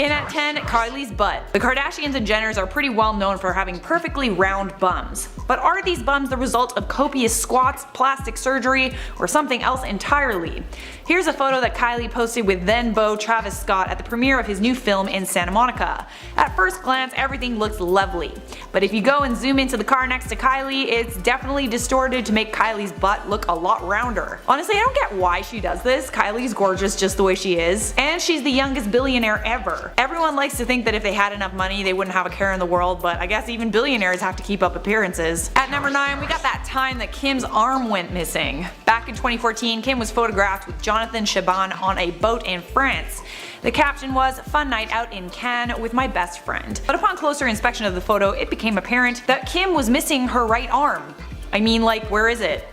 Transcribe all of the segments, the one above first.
In at 10, Kylie's butt. The Kardashians and Jenners are pretty well known for having perfectly round bums. But are these bums the result of copious squats, plastic surgery, or something else entirely? Here's a photo that Kylie posted with then beau Travis Scott at the premiere of his new film in Santa Monica. At first glance, everything looks lovely. But if you go and zoom into the car next to Kylie, it's definitely distorted to make Kylie's butt look a lot rounder. Honestly, I don't get why she does this. Kylie's gorgeous just the way she is. And she's the youngest billionaire ever. Everyone likes to think that if they had enough money, they wouldn't have a care in the world, but I guess even billionaires have to keep up appearances. At number 9, we got that time that Kim's arm went missing. Back in 2014, Kim was photographed with Jonathan Cheban on a boat in France. The caption was, "Fun night out in Cannes with my best friend." But upon closer inspection of the photo, it became apparent that Kim was missing her right arm. I mean, like, where is it?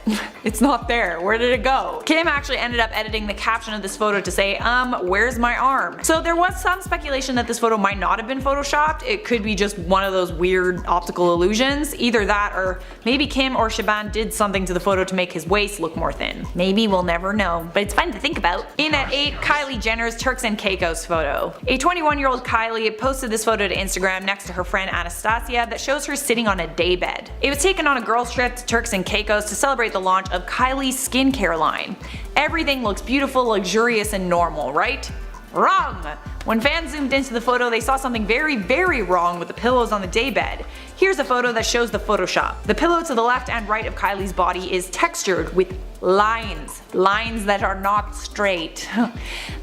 It's not there. Where did it go? Kim actually ended up editing the caption of this photo to say, where's my arm? So there was some speculation that this photo might not have been photoshopped. It could be just one of those weird optical illusions. Either that or maybe Kim or Shaban did something to the photo to make his waist look more thin. Maybe we'll never know, but it's fun to think about. In at 8, Kylie Jenner's Turks and Caicos photo. A 21-year-old Kylie posted this photo to Instagram next to her friend Anastasia that shows her sitting on a daybed. It was taken on a girls trip to Turks and Caicos to celebrate the launch of Kylie's skincare line. Everything looks beautiful, luxurious, and normal, right? Wrong! When fans zoomed into the photo, they saw something very, very wrong with the pillows on the daybed. Here's a photo that shows the Photoshop. The pillow to the left and right of Kylie's body is textured with lines that are not straight.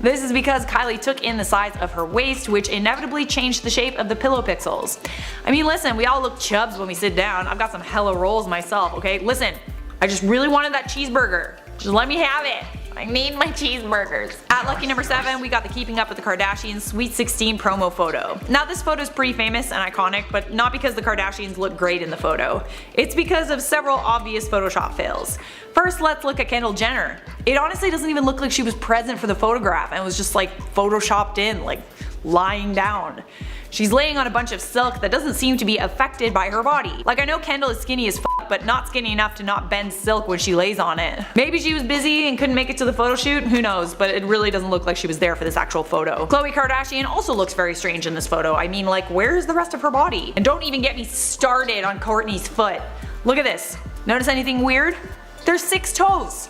This is because Kylie took in the size of her waist, which inevitably changed the shape of the pillow pixels. I mean, listen, we all look chubs when we sit down. I've got some hella rolls myself, okay? Listen, I just really wanted that cheeseburger. Just let me have it. I need my cheeseburgers. At lucky number 7, we got the Keeping Up with the Kardashians Sweet 16 promo photo. Now this photo is pretty famous and iconic, but not because the Kardashians look great in the photo. It's because of several obvious Photoshop fails. First, let's look at Kendall Jenner. It honestly doesn't even look like she was present for the photograph and was just like photoshopped in, like lying down. She's laying on a bunch of silk that doesn't seem to be affected by her body. Like, I know Kendall is skinny as f, but not skinny enough to not bend silk when she lays on it. Maybe she was busy and couldn't make it to the photo shoot, who knows, but it really doesn't look like she was there for this actual photo. Khloe Kardashian also looks very strange in this photo. I mean, like, where's the rest of her body? And don't even get me started on Kourtney's foot. Look at this. Notice anything weird? There's 6 toes.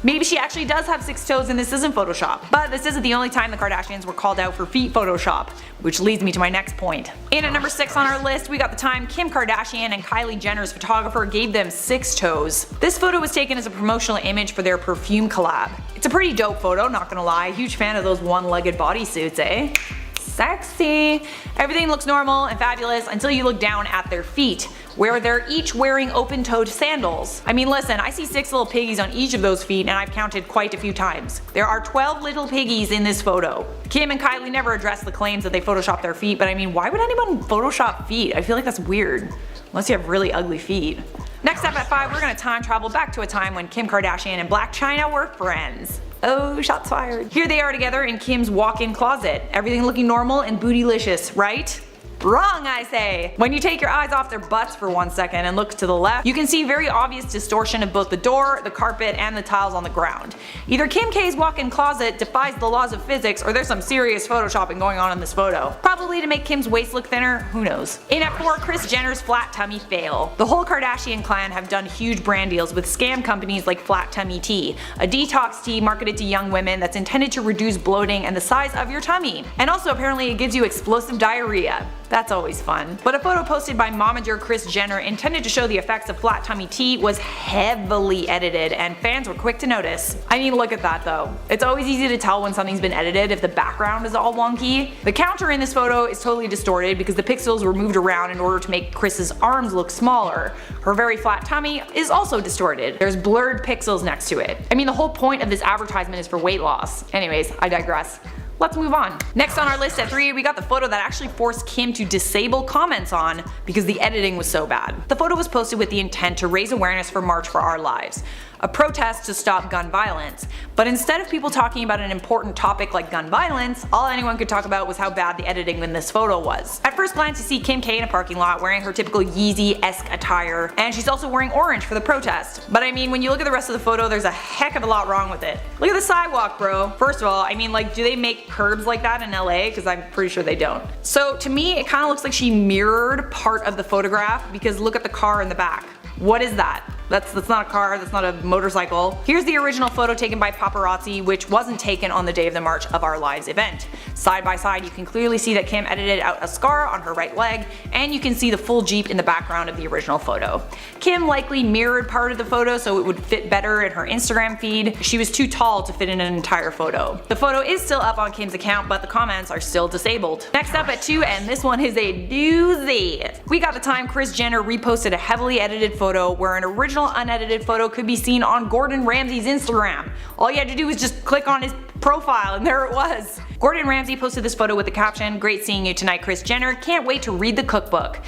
Maybe she actually does have 6 toes and this isn't Photoshop. But this isn't the only time the Kardashians were called out for feet Photoshop, which leads me to my next point. In at number 6 on our list, we got the time Kim Kardashian and Kylie Jenner's photographer gave them 6 toes. This photo was taken as a promotional image for their perfume collab. It's a pretty dope photo, not gonna lie. Huge fan of those one-legged bodysuits, eh? Sexy. Everything looks normal and fabulous until you look down at their feet, where they're each wearing open-toed sandals. I mean, listen, I see 6 little piggies on each of those feet and I've counted quite a few times. There are 12 little piggies in this photo. Kim and Kylie never addressed the claims that they photoshopped their feet, but I mean, why would anyone photoshop feet? I feel like that's weird, unless you have really ugly feet. Next up at 5, we're gonna time travel back to a time when Kim Kardashian and Blac Chyna were friends. Oh, shots fired. Here they are together in Kim's walk-in closet. Everything looking normal and bootylicious, right? Wrong, I say! When you take your eyes off their butts for 1 second and look to the left, you can see very obvious distortion of both the door, the carpet, and the tiles on the ground. Either Kim K's walk-in closet defies the laws of physics, or there's some serious photoshopping going on in this photo. Probably to make Kim's waist look thinner, who knows. In at 4, Kris Jenner's flat tummy fail. The whole Kardashian clan have done huge brand deals with scam companies like Flat Tummy Tea, a detox tea marketed to young women that's intended to reduce bloating and the size of your tummy. And also apparently it gives you explosive diarrhea. That's always fun. But a photo posted by momager Kris Jenner intended to show the effects of flat tummy tea was heavily edited and fans were quick to notice. I mean, look at that though. It's always easy to tell when something's been edited if the background is all wonky. The counter in this photo is totally distorted because the pixels were moved around in order to make Kris's arms look smaller. Her very flat tummy is also distorted. There's blurred pixels next to it. I mean, the whole point of this advertisement is for weight loss. Anyways, I digress. Let's move on. Next on our list at 3, we got the photo that actually forced Kim to disable comments on because the editing was so bad. The photo was posted with the intent to raise awareness for March for Our Lives, a protest to stop gun violence. But instead of people talking about an important topic like gun violence, all anyone could talk about was how bad the editing in this photo was. At first glance you see Kim K in a parking lot wearing her typical Yeezy-esque attire, and she's also wearing orange for the protest. But I mean, when you look at the rest of the photo, there's a heck of a lot wrong with it. Look at the sidewalk, bro. First of all, I mean, like, do they make curbs like that in LA? Because I'm pretty sure they don't. So to me, it kind of looks like she mirrored part of the photograph, because look at the car in the back. What is that? That's not a car, that's not a motorcycle. Here's the original photo taken by paparazzi, which wasn't taken on the day of the March of Our Lives event. Side by side, you can clearly see that Kim edited out a scar on her right leg, and you can see the full Jeep in the background of the original photo. Kim likely mirrored part of the photo so it would fit better in her Instagram feed. She was too tall to fit in an entire photo. The photo is still up on Kim's account, but the comments are still disabled. Next up at 2, and this one is a doozy. We got the time Kris Jenner reposted a heavily edited photo where an original unedited photo could be seen on Gordon Ramsay's Instagram. All you had to do was just click on his profile and there it was. Gordon Ramsay posted this photo with the caption, "Great seeing you tonight, Kris Jenner. Can't wait to read the cookbook."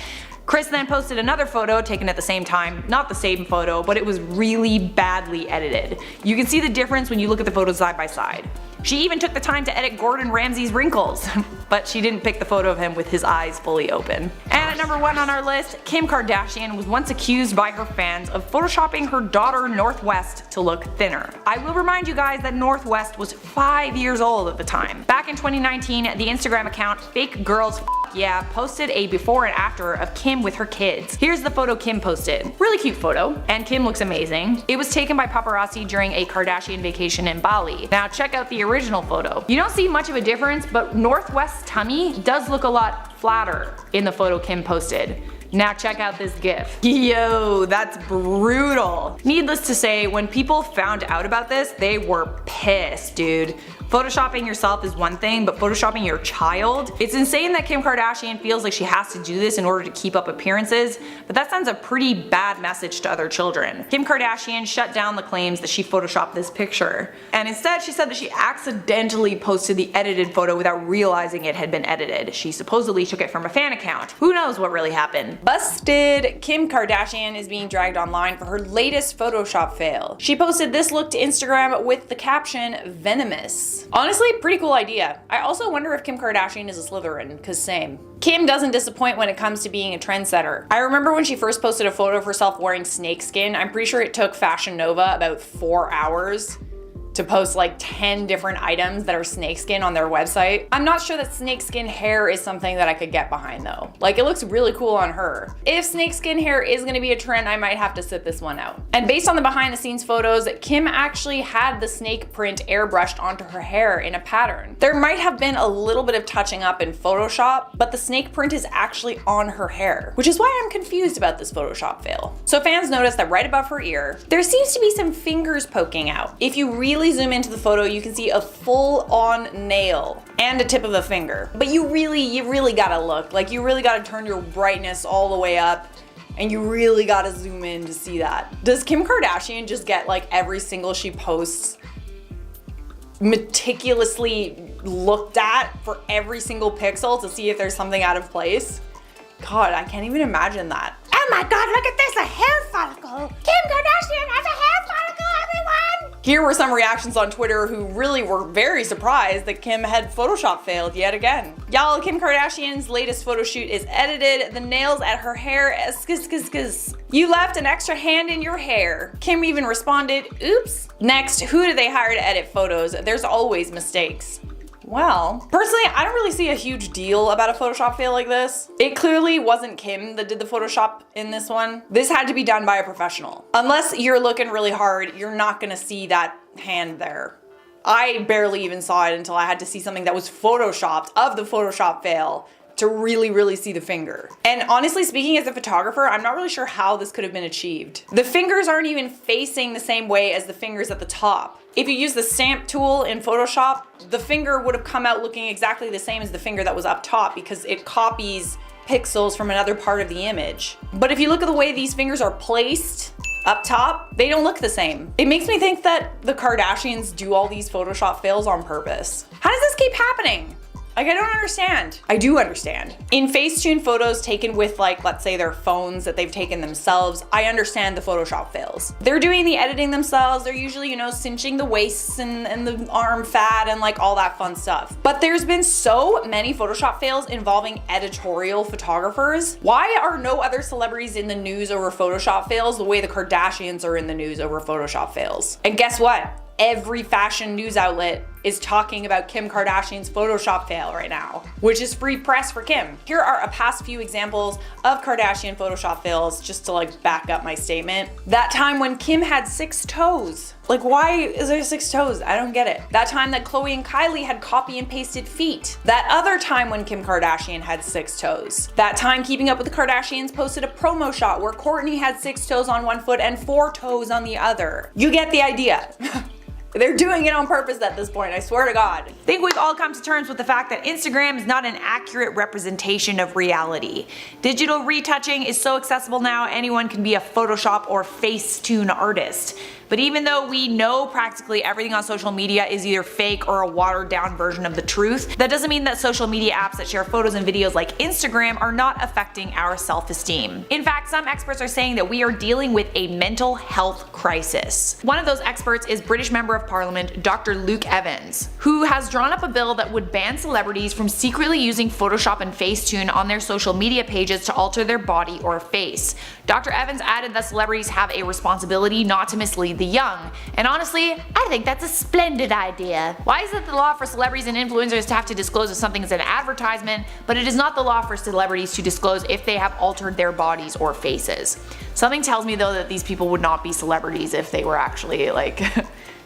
Kris then posted another photo taken at the same time, not the same photo, but it was really badly edited. You can see the difference when you look at the photos side by side. She even took the time to edit Gordon Ramsay's wrinkles, but she didn't pick the photo of him with his eyes fully open. And at number 1 on our list, Kim Kardashian was once accused by her fans of photoshopping her daughter Northwest to look thinner. I will remind you guys that Northwest was 5 years old at the time. Back in 2019, the Instagram account Fake Girls Yeah posted a before and after of Kim with her kids. Here's the photo Kim posted. Really cute photo, and Kim looks amazing. It was taken by paparazzi during a Kardashian vacation in Bali. Now check out the original photo. You don't see much of a difference, but Northwest's tummy does look a lot flatter in the photo Kim posted. Now check out this gif. Yo, that's brutal. Needless to say, when people found out about this, they were pissed, dude. Photoshopping yourself is one thing, but photoshopping your child? It's insane that Kim Kardashian feels like she has to do this in order to keep up appearances, but that sends a pretty bad message to other children. Kim Kardashian shut down the claims that she photoshopped this picture, and instead she said that she accidentally posted the edited photo without realizing it had been edited. She supposedly took it from a fan account. Who knows what really happened? Busted! Kim Kardashian is being dragged online for her latest Photoshop fail. She posted this look to Instagram with the caption, "Venomous." Honestly, pretty cool idea. I also wonder if Kim Kardashian is a Slytherin, cause same. Kim doesn't disappoint when it comes to being a trendsetter. I remember when she first posted a photo of herself wearing snakeskin. I'm pretty sure it took Fashion Nova about 4 hours to post like 10 different items that are snakeskin on their website. I'm not sure that snakeskin hair is something that I could get behind though. Like, it looks really cool on her. If snakeskin hair is gonna be a trend, I might have to sit this one out. And based on the behind the scenes photos, Kim actually had the snake print airbrushed onto her hair in a pattern. There might have been a little bit of touching up in Photoshop, but the snake print is actually on her hair, which is why I'm confused about this Photoshop fail. So fans noticed that right above her ear, there seems to be some fingers poking out. If you really zoom into the photo, you can see a full-on nail and a tip of a finger. But you really gotta look. Like, you really gotta turn your brightness all the way up, and you really gotta zoom in to see that. Does Kim Kardashian just get like every single she posts meticulously looked at for every single pixel to see if there's something out of place? God, I can't even imagine that. Oh my god, look at this, a hair follicle! Kim Kardashian has a hair follicle, everyone! Here were some reactions on Twitter who really were very surprised that Kim had Photoshop failed yet again. Y'all, Kim Kardashian's latest photo shoot is edited. The nails at her hair, you left an extra hand in your hair. Kim even responded, oops. Next, who do they hire to edit photos? There's always mistakes. Well, personally, I don't really see a huge deal about a Photoshop fail like this. It clearly wasn't Kim that did the Photoshop in this one. This had to be done by a professional. Unless you're looking really hard, you're not gonna see that hand there. I barely even saw it until I had to see something that was Photoshopped of the Photoshop fail to really see the finger. And honestly speaking, as a photographer, I'm not really sure how this could have been achieved. The fingers aren't even facing the same way as the fingers at the top. If you use the stamp tool in Photoshop, the finger would have come out looking exactly the same as the finger that was up top because it copies pixels from another part of the image. But if you look at the way these fingers are placed up top, they don't look the same. It makes me think that the Kardashians do all these Photoshop fails on purpose. How does this keep happening? Like, I don't understand. I do understand. In Facetune photos taken with, like, let's say their phones that they've taken themselves, I understand the Photoshop fails. They're doing the editing themselves. They're usually, you know, cinching the waists and the arm fat and like all that fun stuff. But there's been so many Photoshop fails involving editorial photographers. Why are no other celebrities in the news over Photoshop fails the way the Kardashians are in the news over Photoshop fails? And guess what? Every fashion news outlet is talking about Kim Kardashian's Photoshop fail right now, which is free press for Kim. Here are a past few examples of Kardashian Photoshop fails just to like back up my statement. That time when Kim had 6 toes. Like, why is there 6 toes? I don't get it. That time that Khloe and Kylie had copy and pasted feet. That other time when Kim Kardashian had 6 toes. That time Keeping Up with the Kardashians posted a promo shot where Kourtney had 6 toes on one foot and 4 toes on the other. You get the idea. They're doing it on purpose at this point, I swear to God. I think we've all come to terms with the fact that Instagram is not an accurate representation of reality. Digital retouching is so accessible now, anyone can be a Photoshop or Facetune artist. But even though we know practically everything on social media is either fake or a watered down version of the truth, that doesn't mean that social media apps that share photos and videos like Instagram are not affecting our self-esteem. In fact, some experts are saying that we are dealing with a mental health crisis. One of those experts is British Member of Parliament Dr. Luke Evans, who has drawn up a bill that would ban celebrities from secretly using Photoshop and Facetune on their social media pages to alter their body or face. Dr. Evans added that celebrities have a responsibility not to mislead the young. And honestly, I think that's a splendid idea. Why is it the law for celebrities and influencers to have to disclose if something is an advertisement, but it is not the law for celebrities to disclose if they have altered their bodies or faces? Something tells me though that these people would not be celebrities if they were actually like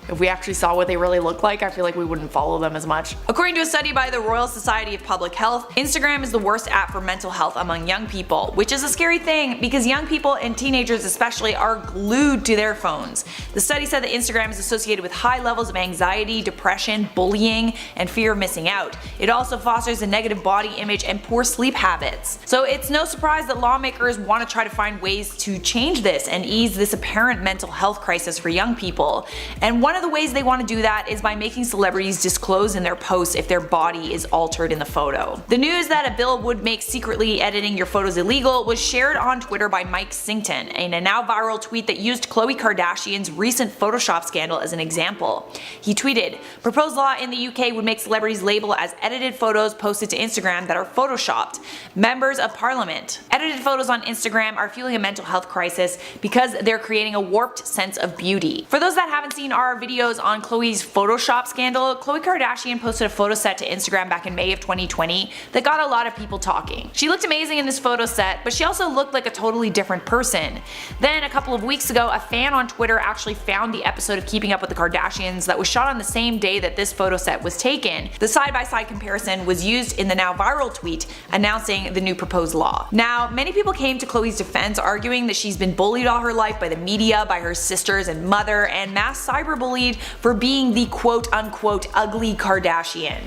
if we actually saw what they really look like, I feel like we wouldn't follow them as much. According to a study by the Royal Society of Public Health, Instagram is the worst app for mental health among young people, which is a scary thing because young people and teenagers especially are glued to their phones. The study said that Instagram is associated with high levels of anxiety, depression, bullying, and fear of missing out. It also fosters a negative body image and poor sleep habits. So it's no surprise that lawmakers want to try to find ways to change this and ease this apparent mental health crisis for young people. And one of the ways they want to do that is by making celebrities disclose in their posts if their body is altered in the photo. The news that a bill would make secretly editing your photos illegal was shared on Twitter by Mike Sington in a now viral tweet that used Khloe Kardashian's recent Photoshop scandal as an example. He tweeted, "Proposed law in the UK would make celebrities label as edited photos posted to Instagram that are photoshopped. Members of Parliament. Edited photos on Instagram are fueling a mental health crisis because they're creating a warped sense of beauty." For those that haven't seen our videos on Khloe's Photoshop scandal, Khloe Kardashian posted a photo set to Instagram back in May of 2020 that got a lot of people talking. She looked amazing in this photo set, but she also looked like a totally different person. Then a couple of weeks ago, a fan on Twitter actually found the episode of Keeping Up with the Kardashians that was shot on the same day that this photo set was taken. The side-by-side comparison was used in the now viral tweet announcing the new proposed law. Now, many people came to Khloe's defense arguing that she's been bullied all her life by the media, by her sisters and mother, and mass cyberbullied for being the quote-unquote ugly Kardashian.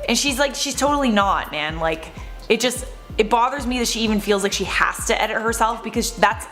And she's totally not, man. Like, it bothers me that she even feels like she has to edit herself because that's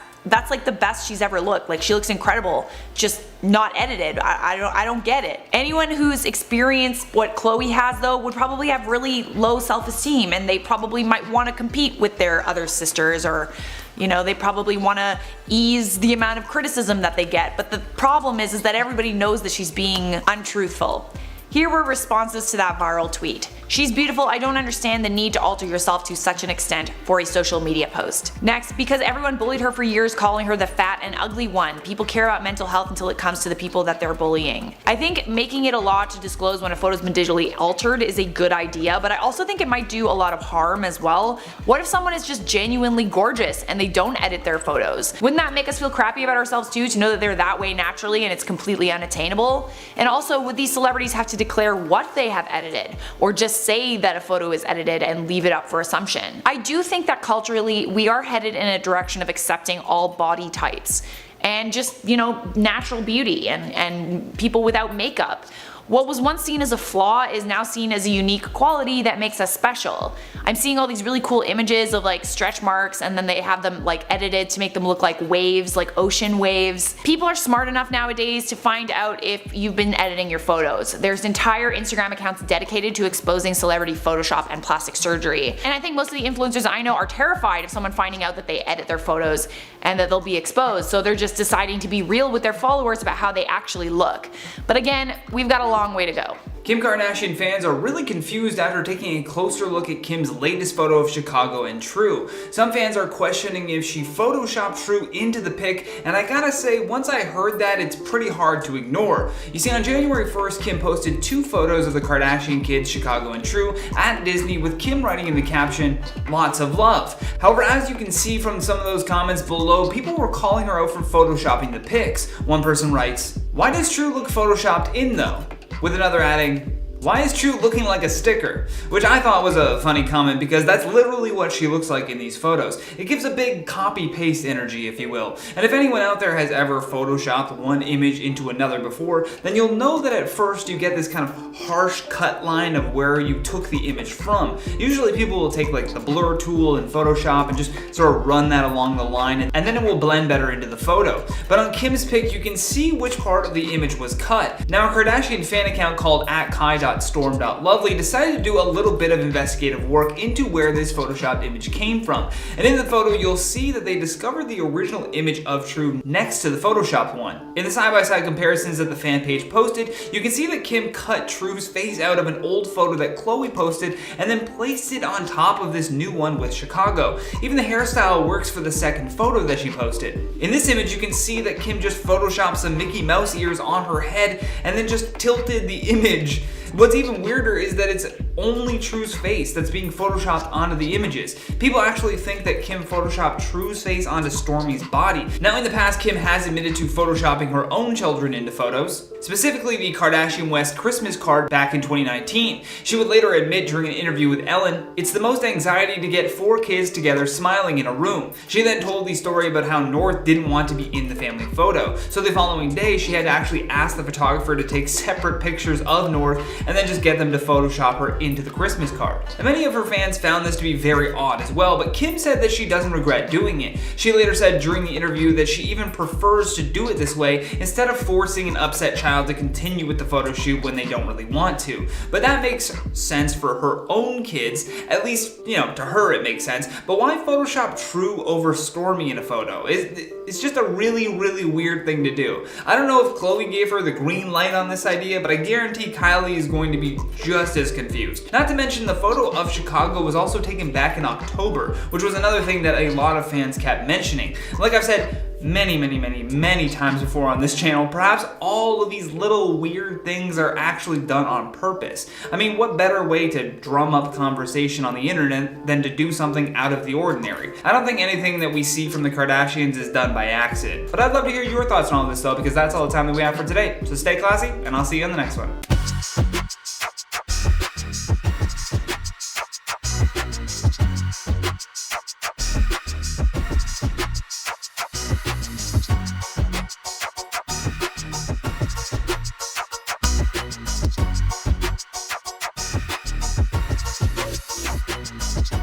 like the best she's ever looked. Like, she looks incredible, just not edited. I don't get it. Anyone who's experienced what Khloe has though would probably have really low self-esteem, and they probably might want to compete with their other sisters, or you know, they probably want to ease the amount of criticism that they get. But the problem is that everybody knows that she's being untruthful. Here were responses to that viral tweet. "She's beautiful. I don't understand the need to alter yourself to such an extent for a social media post." Next, "Because everyone bullied her for years, calling her the fat and ugly one. People care about mental health until it comes to the people that they're bullying." I think making it a law to disclose when a photo's been digitally altered is a good idea, but I also think it might do a lot of harm as well. What if someone is just genuinely gorgeous and they don't edit their photos? Wouldn't that make us feel crappy about ourselves too, to know that they're that way naturally and it's completely unattainable? And also, would these celebrities have to declare what they have edited, or just say that a photo is edited and leave it up for assumption? I do think that culturally we are headed in a direction of accepting all body types and just, you know, natural beauty and people without makeup. What was once seen as a flaw is now seen as a unique quality that makes us special. I'm seeing all these really cool images of like stretch marks, and then they have them like edited to make them look like waves, like ocean waves. People are smart enough nowadays to find out if you've been editing your photos. There's entire Instagram accounts dedicated to exposing celebrity Photoshop and plastic surgery. And I think most of the influencers I know are terrified of someone finding out that they edit their photos and that they'll be exposed, so they're just deciding to be real with their followers about how they actually look. But again, we've got a long way to go. Kim Kardashian fans are really confused after taking a closer look at Kim's latest photo of Chicago and True. Some fans are questioning if she photoshopped True into the pic, and I gotta say, once I heard that, it's pretty hard to ignore. You see, on January 1st, Kim posted 2 photos of the Kardashian kids, Chicago and True, at Disney, with Kim writing in the caption, "Lots of love." However, as you can see from some of those comments below, people were calling her out for photoshopping the pics. One person writes, "Why does True look photoshopped in though?" With another adding, "Why is True looking like a sticker?" Which I thought was a funny comment because that's literally what she looks like in these photos. It gives a big copy-paste energy, if you will. And if anyone out there has ever photoshopped one image into another before, then you'll know that at first you get this kind of harsh cut line of where you took the image from. Usually people will take like the blur tool in Photoshop and just sort of run that along the line, and then it will blend better into the photo. But on Kim's pic, you can see which part of the image was cut. Now, a Kardashian fan account called @kai.storm.lovely decided to do a little bit of investigative work into where this photoshopped image came from. And in the photo, you'll see that they discovered the original image of True next to the photoshopped one. In the side-by-side comparisons that the fan page posted, you can see that Kim cut True's face out of an old photo that Khloe posted and then placed it on top of this new one with Chicago. Even the hairstyle works for the second photo that she posted. In this image, you can see that Kim just photoshopped some Mickey Mouse ears on her head and then just tilted the image. What's even weirder is that it's only True's face that's being photoshopped onto the images. People actually think that Kim photoshopped True's face onto Stormi's body. Now, in the past, Kim has admitted to photoshopping her own children into photos, specifically the Kardashian West Christmas card back in 2019. She would later admit during an interview with Ellen, "It's the most anxiety to get 4 kids together smiling in a room." She then told the story about how North didn't want to be in the family photo. So the following day, she had to actually ask the photographer to take separate pictures of North and then just get them to Photoshop her into the Christmas card. And many of her fans found this to be very odd as well, but Kim said that she doesn't regret doing it. She later said during the interview that she even prefers to do it this way instead of forcing an upset child to continue with the photo shoot when they don't really want to. But that makes sense for her own kids, at least, to her it makes sense. But why Photoshop True over Stormi in a photo? It's just a really, really weird thing to do. I don't know if Khloe gave her the green light on this idea, but I guarantee Kylie is going to be just as confused. Not to mention, the photo of Chicago was also taken back in October, which was another thing that a lot of fans kept mentioning. Like I've said many times before on this channel, perhaps all of these little weird things are actually done on purpose. I mean, what better way to drum up conversation on the internet than to do something out of the ordinary? I don't think anything that we see from the Kardashians is done by accident. But I'd love to hear your thoughts on all this though, because that's all the time that we have for today. So stay classy, and I'll see you in the next one.